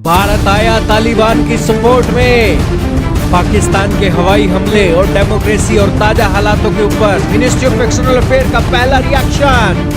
भारत आया तालिबान की सपोर्ट में। पाकिस्तान के हवाई हमले और डेमोक्रेसी और ताजा हालातों के ऊपर मिनिस्ट्री ऑफ एक्सटर्नल अफेयर का पहला रिएक्शन।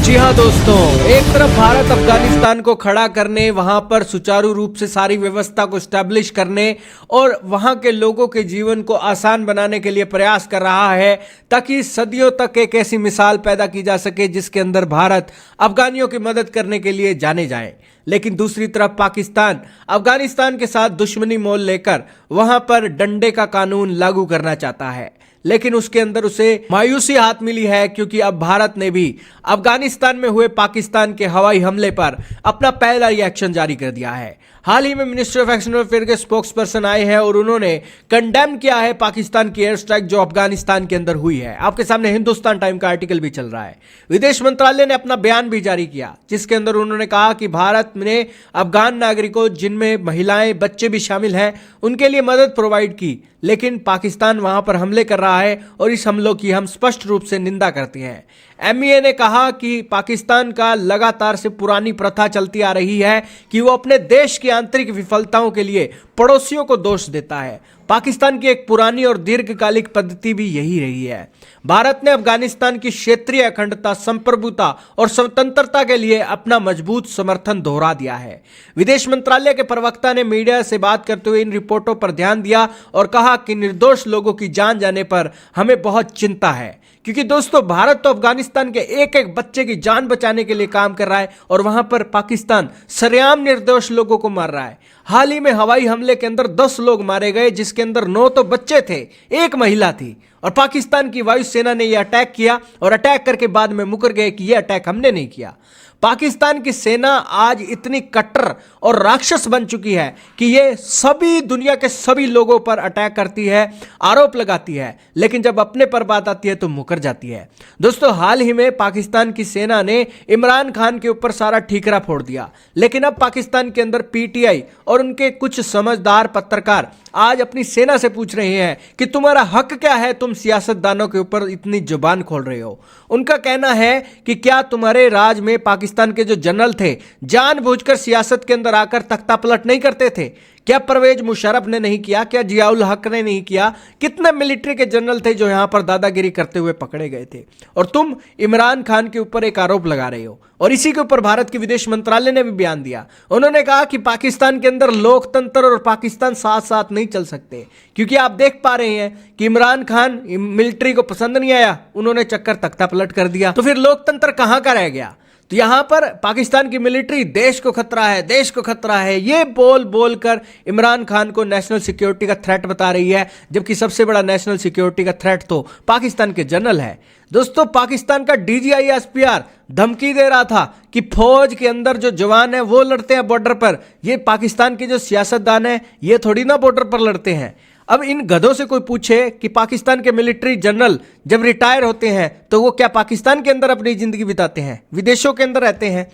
जी हाँ दोस्तों, एक तरफ भारत अफगानिस्तान को खड़ा करने, वहां पर सुचारू रूप से सारी व्यवस्था को स्टैब्लिश करने और वहां के लोगों के जीवन को आसान बनाने के लिए प्रयास कर रहा है, ताकि सदियों तक एक ऐसी मिसाल पैदा की जा सके जिसके अंदर भारत अफगानियों की मदद करने के लिए जाने जाए। लेकिन दूसरी तरफ पाकिस्तान अफगानिस्तान के साथ दुश्मनी मोल लेकर वहां पर डंडे का कानून लागू करना चाहता है, लेकिन उसके अंदर उसे मायूसी हाथ मिली है, क्योंकि अब भारत ने भी अफगानिस्तान में हुए पाकिस्तान के हवाई हमले पर अपना पहला रिएक्शन जारी कर दिया है। हाल ही में मिनिस्ट्री ऑफ एक्सटर्नल अफेयर के स्पोक्स पर्सन आए हैं और उन्होंने कंडेम किया है पाकिस्तान की एयर स्ट्राइक जो अफगानिस्तान के अंदर हुई है। आपके सामने हिंदुस्तान टाइम का आर्टिकल भी चल रहा है। विदेश मंत्रालय ने अपना बयान भी जारी किया, जिसके अंदर उन्होंने कहा कि भारत ने अफगान नागरिकों, जिनमें महिलाएं, बच्चे भी शामिल हैं, उनके लिए मदद प्रोवाइड की, लेकिन पाकिस्तान वहां पर हमले कर रहा है और इस हमलों की हम स्पष्ट रूप से निंदा करते हैं। एमईए ने कहा कि पाकिस्तान का लगातार से पुरानी प्रथा चलती आ रही है कि वो अपने देश की आंतरिक विफलताओं के लिए पड़ोसियों को दोष देता है। पाकिस्तान की एक पुरानी और दीर्घकालिक पद्धति भी यही रही है। भारत ने अफगानिस्तान की क्षेत्रीय अखंडता, संप्रभुता और स्वतंत्रता के लिए अपना मजबूत समर्थन दोहरा दिया है। विदेश मंत्रालय के प्रवक्ता ने मीडिया से बात करते हुए इन रिपोर्टों पर ध्यान दिया और कहा कि निर्दोष लोगों की जान जाने पर हमें बहुत चिंता है, क्योंकि दोस्तों भारत तो अफगानिस्तान के एक एक बच्चे की जान बचाने के लिए काम कर रहा है और वहां पर पाकिस्तान सरेआम निर्दोष लोगों को मार रहा है। हाल ही में हवाई हमले के अंदर 10 लोग मारे गए, जिसके अंदर 9 तो बच्चे थे, एक महिला थी, और पाकिस्तान की वायुसेना ने यह अटैक किया और अटैक करके बाद में मुकर गए कि यह अटैक हमने नहीं किया। पाकिस्तान की सेना आज इतनी कट्टर और राक्षस बन चुकी है कि यह सभी दुनिया के सभी लोगों पर अटैक करती है, आरोप लगाती है, लेकिन जब अपने पर बात आती है तो मुकर जाती है। दोस्तों, हाल ही में पाकिस्तान की सेना ने इमरान खान के ऊपर सारा ठीकरा फोड़ दिया, लेकिन अब पाकिस्तान के अंदर पीटीआई और उनके कुछ समझदार पत्रकार आज अपनी सेना से पूछ रहे हैं कि तुम्हारा हक क्या है, तुम सियासतदानों के ऊपर इतनी जुबान खोल रहे हो। उनका कहना है कि क्या तुम्हारे राज में पाकिस्तान के जो जनरल थे जानबूझकर सियासत के अंदर आकर तख्ता पलट नहीं करते थे? क्या परवेज मुशर्रफ ने नहीं किया? क्या जियाउल हक ने नहीं किया? कितने मिलिट्री के जनरल थे जो यहां पर दादागिरी करते हुए पकड़े गए थे, और तुम इमरान खान के ऊपर एक आरोप लगा रहे हो। और इसी के ऊपर भारत के विदेश मंत्रालय ने भी बयान दिया। उन्होंने कहा कि पाकिस्तान के अंदर लोकतंत्र और पाकिस्तान साथ साथ नहीं चल सकते, क्योंकि आप देख पा रहे हैं कि इमरान खान मिलिट्री को पसंद नहीं आया, उन्होंने चक्कर तख्ता पलट कर दिया, तो फिर लोकतंत्र कहां का रह गया? तो यहां पर पाकिस्तान की मिलिट्री देश को खतरा है, देश को खतरा है, ये बोल बोलकर इमरान खान को नेशनल सिक्योरिटी का थ्रेट बता रही है, जबकि सबसे बड़ा नेशनल सिक्योरिटी का थ्रेट तो पाकिस्तान के जनरल है। दोस्तों, पाकिस्तान का डीजीआईएसपीआर धमकी दे रहा था कि फौज के अंदर जो जवान है वो लड़ते हैं बॉर्डर पर, ये पाकिस्तान के जो सियासतदान है ये थोड़ी ना बॉर्डर पर लड़ते हैं। अब इन गधों से कोई पूछे कि पाकिस्तान के मिलिट्री जनरल जब रिटायर होते हैं तो वो क्या पाकिस्तान के अंदर अपनी जिंदगी बिताते हैं, विदेशों के अंदर रहते हैं?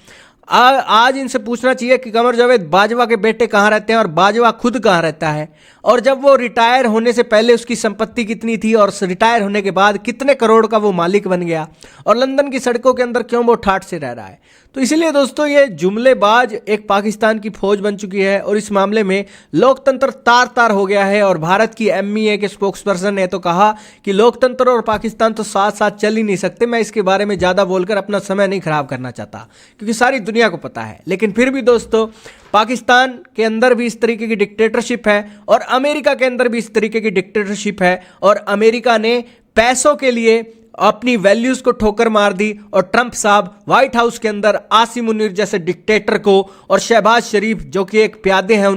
आज इनसे पूछना चाहिए कि कमर जावेद बाजवा के बेटे कहां रहते हैं और बाजवा खुद कहां रहता है, और जब वो रिटायर होने से पहले उसकी संपत्ति कितनी थी और रिटायर होने के बाद कितने करोड़ का वो मालिक बन गया, और लंदन की सड़कों के अंदर क्यों वो ठाठ से रह रहा है। तो इसलिए दोस्तों, ये जुमलेबाज एक पाकिस्तान की फौज बन चुकी है और इस मामले में लोकतंत्र तार तार हो गया है। और भारत की एमईए के स्पोक्स पर्सन ने तो कहा कि लोकतंत्र और पाकिस्तान तो साथ साथ चल ही नहीं सकते। मैं इसके बारे में ज्यादा बोलकर अपना समय नहीं खराब करना चाहता, क्योंकि सारी दुनिया को पता है। लेकिन फिर भी दोस्तों, पाकिस्तान के अंदर भी इस तरीके की डिक्टेटरशिप है और अमेरिका के अंदर भी इस तरीके की डिक्टेटरशिप है, और अमेरिका ने पैसों के लिए अपनी वैल्यूज को ठोकर मार दी, और ट्रंप साहब व्हाइट हाउस के अंदर आसिम मुनीर जैसे डिक्टेटर को और शहबाज शरीफ जो कि एक प्यादे हैं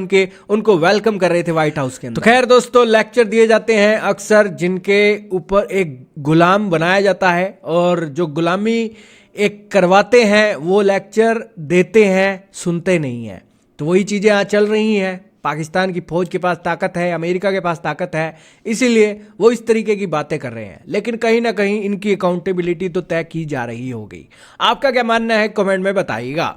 उनको वेलकम कर रहे थे व्हाइट हाउस के अंदर। तो खैर दोस्तों, लेक्चर दिए जाते हैं अक्सर जिनके ऊपर एक गुलाम बनाया जाता है, और जो गुलामी एक करवाते हैं वो लेक्चर देते हैं, सुनते नहीं हैं। तो वही चीजें आज चल रही हैं। पाकिस्तान की फौज के पास ताकत है, अमेरिका के पास ताकत है, इसीलिए वो इस तरीके की बातें कर रहे हैं, लेकिन कहीं ना कहीं इनकी अकाउंटेबिलिटी तो तय की जा रही होगी। आपका क्या मानना है, कमेंट में बताइएगा।